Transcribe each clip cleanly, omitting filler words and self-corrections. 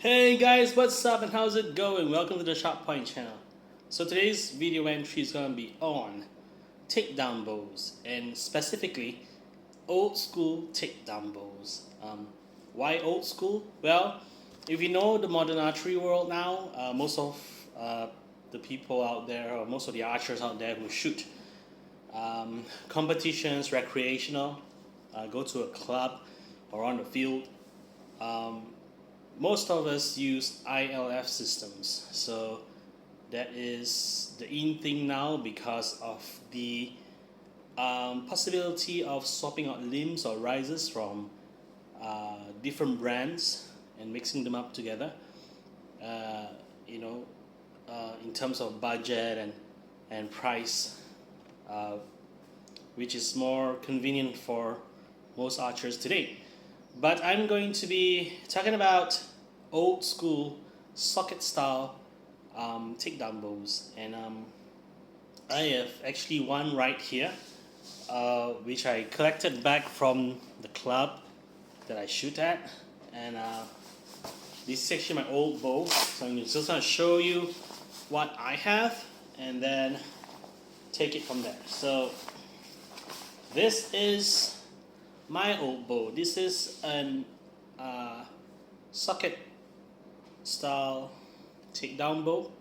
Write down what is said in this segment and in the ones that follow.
Hey guys, what's up and how's it going? Welcome to the Sharp Point channel. So today's video entry is going to be on takedown bows and specifically old school takedown bows. Why old school? Well, if you know the modern archery world now, most of the people out there or most of the archers out there who shoot competitions, recreational, go to a club or on the field, most of us use ILF systems. So that is the in thing now because of the possibility of swapping out limbs or risers from different brands and mixing them up together. In terms of budget and price, which is more convenient for most archers today. But I'm going to be talking about old school socket style takedown bows, and I have actually one right here, which I collected back from the club that I shoot at, and this is actually my old bow. So I'm just going to show you what I have, and then take it from there. So this is my old bow. This is an socket style takedown bow.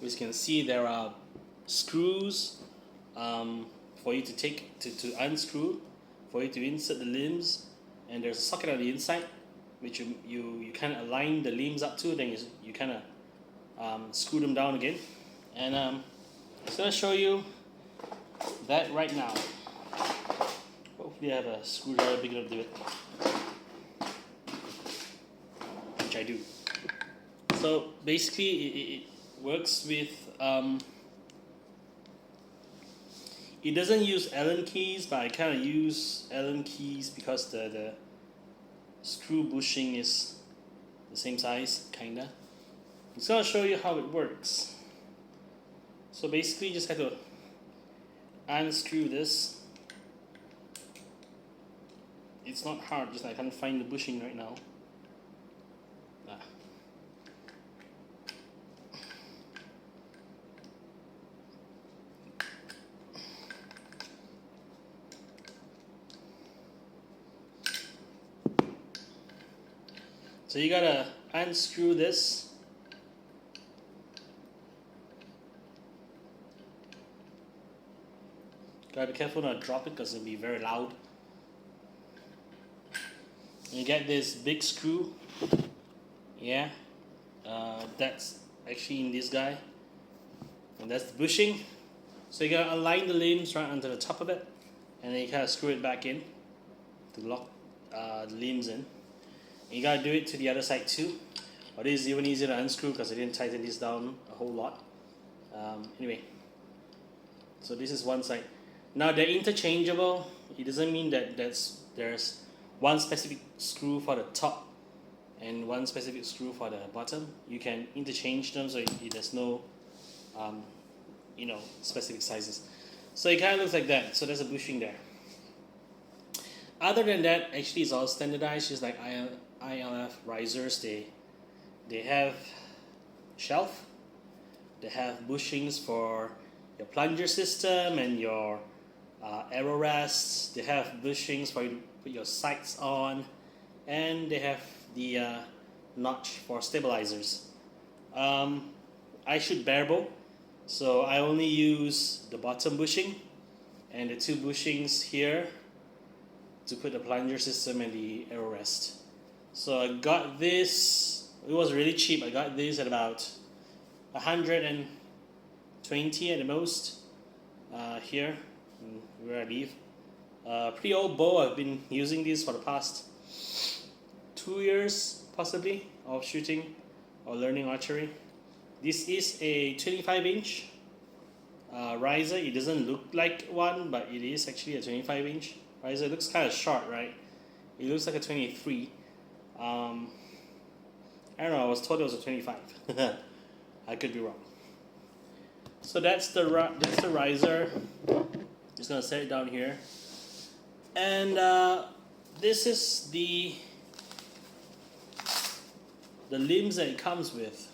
As you can see, there are screws for you to to unscrew, for you to insert the limbs, and there's a socket on the inside which you kind of align the limbs up to, then you kind of screw them down again, and I'm just going to show you that right now. Hopefully I have a screwdriver big enough to do it, which I do. So basically it works with, it doesn't use Allen keys, but I kind of use Allen keys because the screw bushing is the same size, kinda. I'm just going to show you how it works. So basically you just have to unscrew this. It's not hard, just I can't find the bushing right now. So you gotta unscrew this. Gotta be careful not to drop it because it'll be very loud. And you get this big screw. Yeah, that's actually in this guy, and that's the bushing. So you gotta align the limbs right onto the top of it, and then you kind of screw it back in to lock the limbs in. You gotta do it to the other side too. But it is even easier to unscrew because I didn't tighten this down a whole lot. Anyway, so this is one side. Now they're interchangeable. It doesn't mean that there's one specific screw for the top and one specific screw for the bottom. You can interchange them, so there's no specific sizes. So it kind of looks like that. So there's a bushing there. Other than that, actually it's all standardized, just like ILF risers. They have shelf, they have bushings for your plunger system and your arrow rests. They have bushings for you to put your sights on, and they have the notch for stabilizers. I shoot barebow, so I only use the bottom bushing and the two bushings here to put the plunger system and the arrow rest. So I got this, it was really cheap. I got this at about 120 at the most here where I live. Pretty old bow. I've been using this for the past 2 years possibly of shooting or learning archery. This is a 25-inch riser. It doesn't look like one, but it is actually a 25-inch riser. It looks kind of short, right? It looks like a 23. I don't know, I was told it was a 25. I could be wrong. So that's the riser. Just gonna set it down here. And this is the the limbs that it comes with,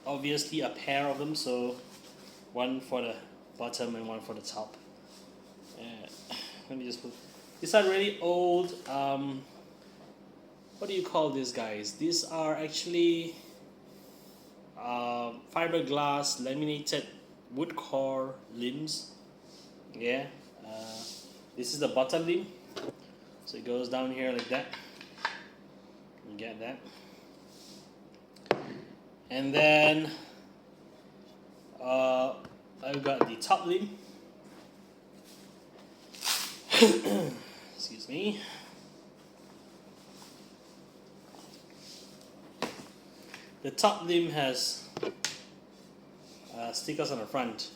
obviously a pair of them, so one for the bottom and one for the top. Let me just put. These are really old. What do you call these guys? These are actually fiberglass laminated wood core limbs. Yeah. This is the bottom limb. So it goes down here like that. You get that. And then I've got the top limb. Excuse me. The top limb has stickers on the front.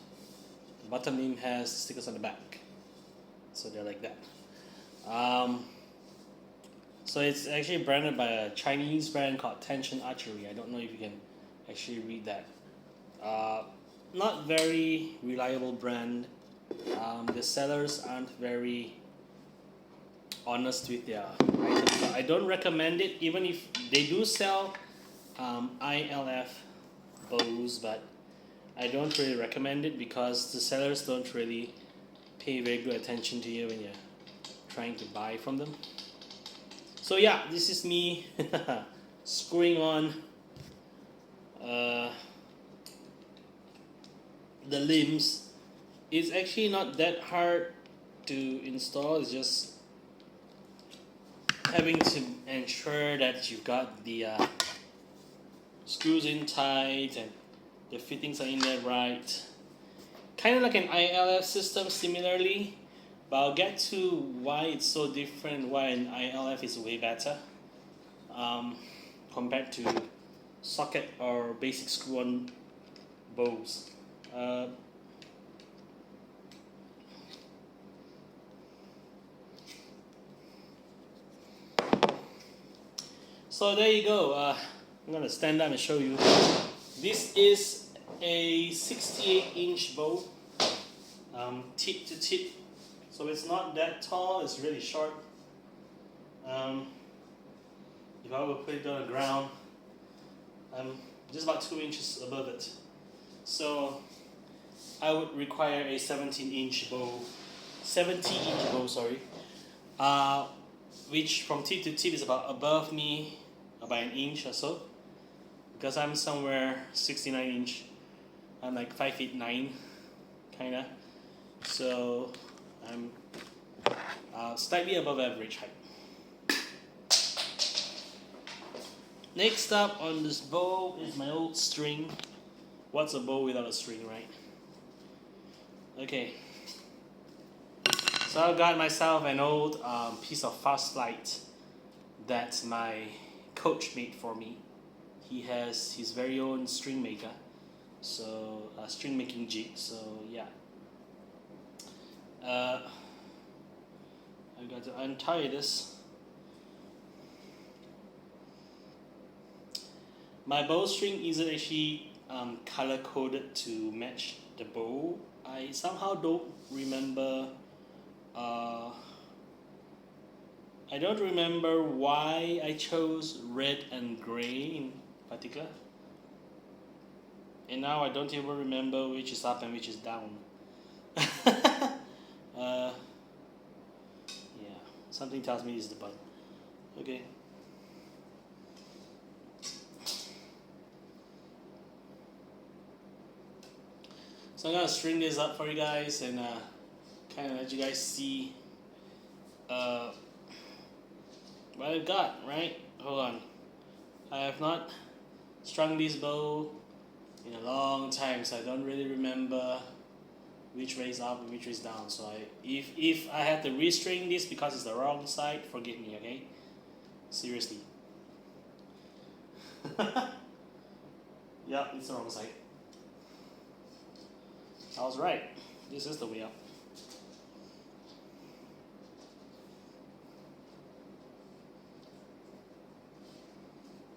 The bottom limb has stickers on the back. So they're like that. So it's actually branded by a Chinese brand called Tension Archery. I don't know if you can actually read that. Not very reliable brand. The sellers aren't very honest with their items. So I don't recommend it, even if they do sell ILF bows, but I don't really recommend it because the sellers don't really pay very good attention to you when you're trying to buy from them. So yeah, this is me screwing on the limbs. It's actually not that hard to install. It's just having to ensure that you've got the screws in tight and the fittings are in there right. Kind of like an ILF system similarly, but I'll get to why it's so different, why an ILF is way better compared to socket or basic screw-on bows. So there you go. I'm gonna stand up and show you. This is a 68-inch bow, tip to tip. So it's not that tall. It's really short. If I were to put it on the ground, I'm just about 2 inches above it. So I would require a 17-inch bow, 70-inch bow, sorry, which from tip to tip is about above me, about an inch or so. Because I'm somewhere 69 inch, I'm like 5'9", kinda. So I'm slightly above average height. Next up on this bow is my old string. What's a bow without a string, right? Okay. So I got myself an old piece of Fast Light that my coach made for me. He has his very own string maker, so string making jig. So yeah, I've got to untie this. My bowstring isn't actually color coded to match the bow. I somehow don't remember. I don't remember why I chose red and gray in particular. And now I don't even remember which is up and which is down. Yeah, something tells me it's the button. Okay. So I'm gonna string this up for you guys and kind of let you guys see what I've got, right? Hold on. I have not strung this bow in a long time, so I don't really remember which way is up and which way is down. So if I have to restring this because it's the wrong side, forgive me, okay? Seriously. Yeah, it's the wrong side. I was right. This is the way up.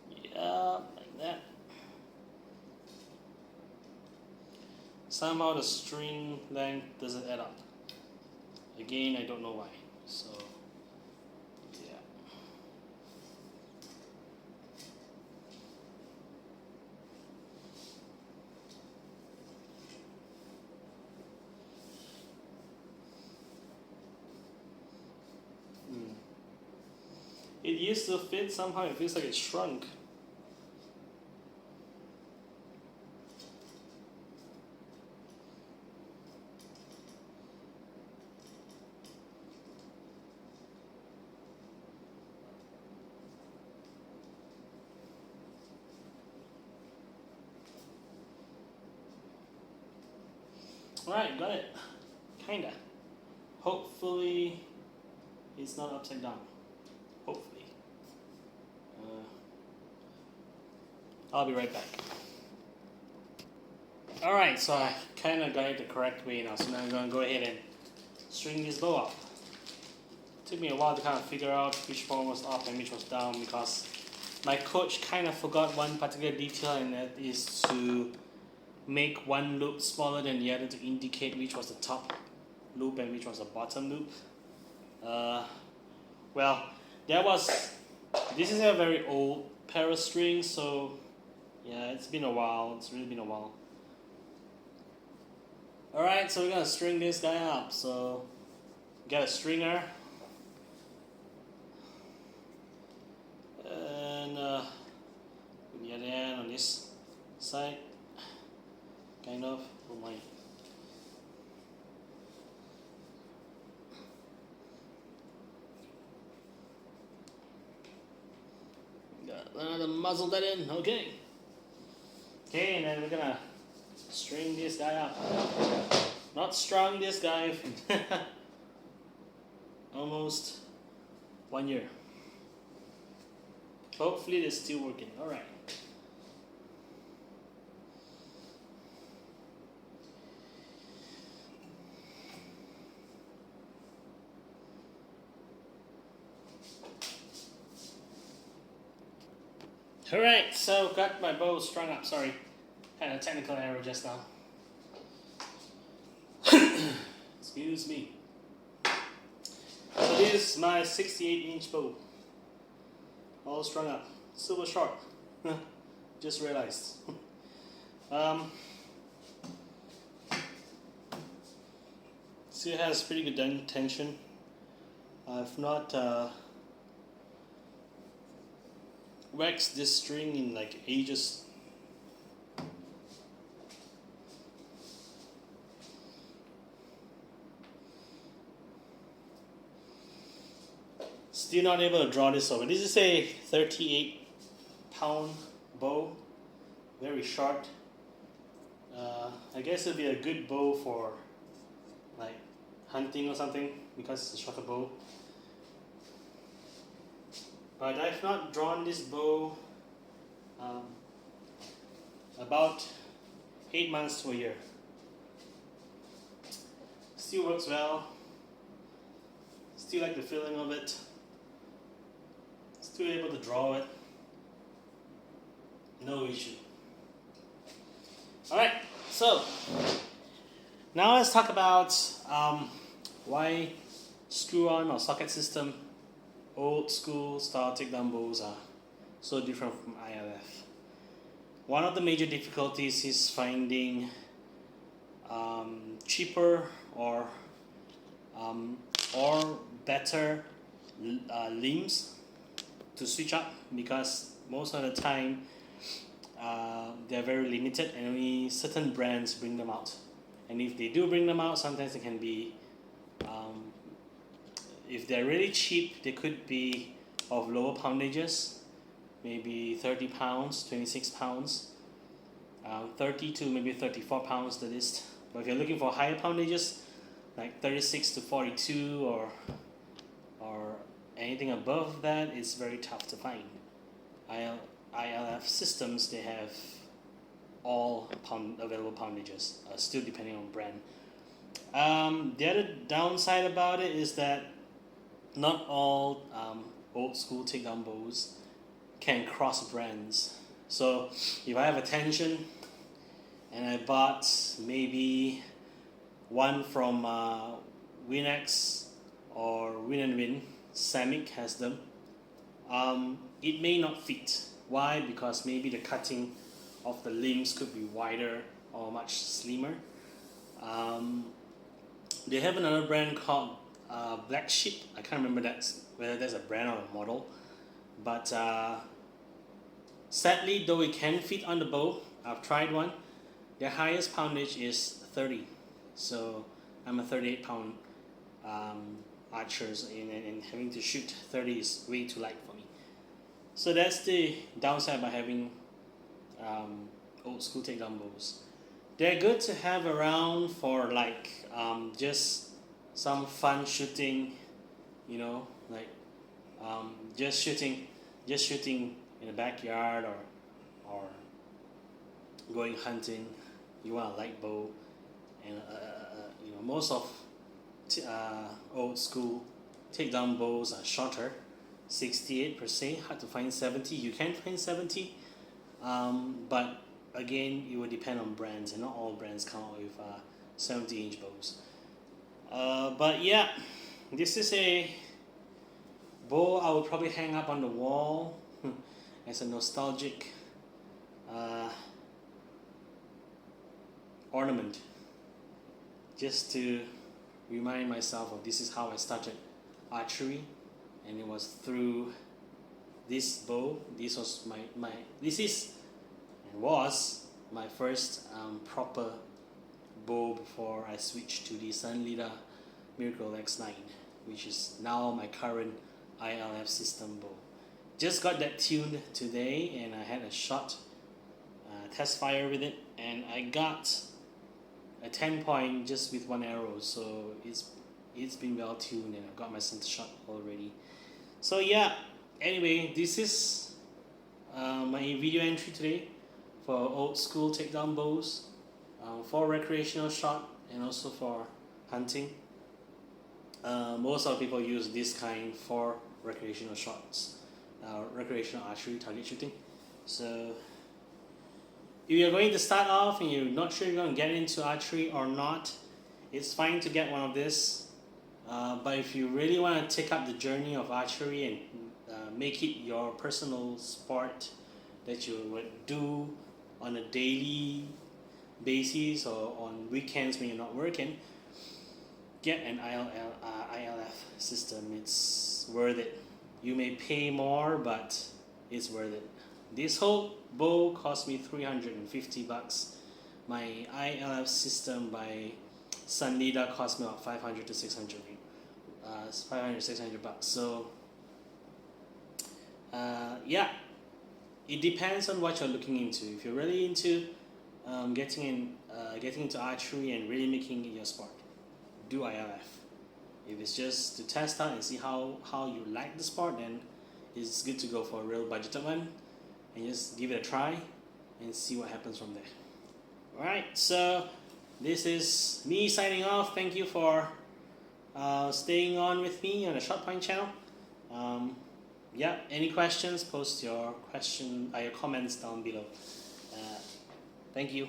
Yeah, like that. Somehow the string length doesn't add up. Again, I don't know why. So, yeah. It used to fit, somehow it feels like it shrunk. Alright, got it. Kinda. Hopefully it's not upside down. Hopefully. I'll be right back. Alright, so I kinda got it the correct way now, so now I'm gonna go ahead and string this bow up. Took me a while to kind of figure out which one was up and which was down because my coach kind of forgot one particular detail, and that is to make one loop smaller than the other to indicate which was the top loop and which was the bottom loop. Well, this is a very old pair of strings, so yeah, it's been a while. It's really been a while. Alright, so we're gonna string this guy up. So get a stringer. And the other end on this side. Kind of. Oh my. Got to muzzle that in. Okay. Okay, and then we're gonna string this guy up. Not strung this guy. Almost 1 year. Hopefully it's still working. Alright. Alright, so got my bow strung up. Sorry, had a technical error just now. Excuse me. So this is my 68-inch bow. All strung up. Super sharp. Just realized. See, it has pretty good tension. I've not waxed this string in like ages. Still not able to draw this over. This is a 38-pound bow, very short. I guess it'll be a good bow for like hunting or something because it's a shorter bow. But I've not drawn this bow about 8 months to a year. Still works well. Still like the feeling of it. Still able to draw it. No issue. Alright, so now let's talk about why screw-on or socket system old school style takedown bows are so different from ILF. One of the major difficulties is finding cheaper or better limbs to switch up, because most of the time they're very limited and only certain brands bring them out. And if they do bring them out, sometimes they can be, if they're really cheap, they could be of lower poundages, maybe 30 pounds, 26 pounds, 30 to maybe 34 pounds the least. But if you're looking for higher poundages, like 36 to 42 or anything above that, it's very tough to find. ILF systems, they have all available poundages, still depending on brand. The other downside about it is that not all old school takedown bows can cross brands. So if I have a tension and I bought maybe one from Winex or Win & Win, Samick has them, it may not fit. Why? Because maybe the cutting of the limbs could be wider or much slimmer. They have another brand called Black Sheep. I can't remember whether that's a brand or a model. But sadly, though it can fit on the bow, I've tried one. Their highest poundage is 30, so I'm a 38 pound archer, and having to shoot 30 is way too light for me. So that's the downside by having old school takedown bows. They're good to have around for like just some fun shooting, you know, like just shooting in the backyard, or going hunting. You want a light bow, and you know, most of old school takedown bows are shorter, 68 per se. Hard to find 70. You can find 70, but again, it will depend on brands, and not all brands come out with 70-inch bows. But yeah, this is a bow I would probably hang up on the wall as a nostalgic ornament, just to remind myself of this is how I started archery, and it was through this bow. This was this is and was my first proper bow before I switched to the Sunleader Miracle X9, which is now my current ILF system bow. Just got that tuned today, and I had a shot test fire with it, and I got a 10 point just with one arrow, so it's been well tuned, and I've got my center shot already. So yeah, anyway, this is my video entry today for old school takedown bows, for recreational shot and also for hunting. Most of the people use this kind for recreational shots, recreational archery, target shooting. So if you're going to start off and you're not sure you're going to get into archery or not, it's fine to get one of this. But if you really want to take up the journey of archery and make it your personal sport that you would do on a daily basis or on weekends when you're not working, get an ILF system. It's worth it. You may pay more, but it's worth it. This whole bow cost me $350. My ILF system by Sunleader cost me about $500 to $600. $500-600 bucks. So yeah, it depends on what you're looking into. If you're really into getting into archery and really making it your sport, do ILF. If it's just to test out and see how you like the sport, then it's good to go for a real budgeted one and just give it a try and see what happens from there. Alright, so this is me signing off. Thank you for staying on with me on the Shot Point channel. Yeah, any questions, post your comments down below. Thank you.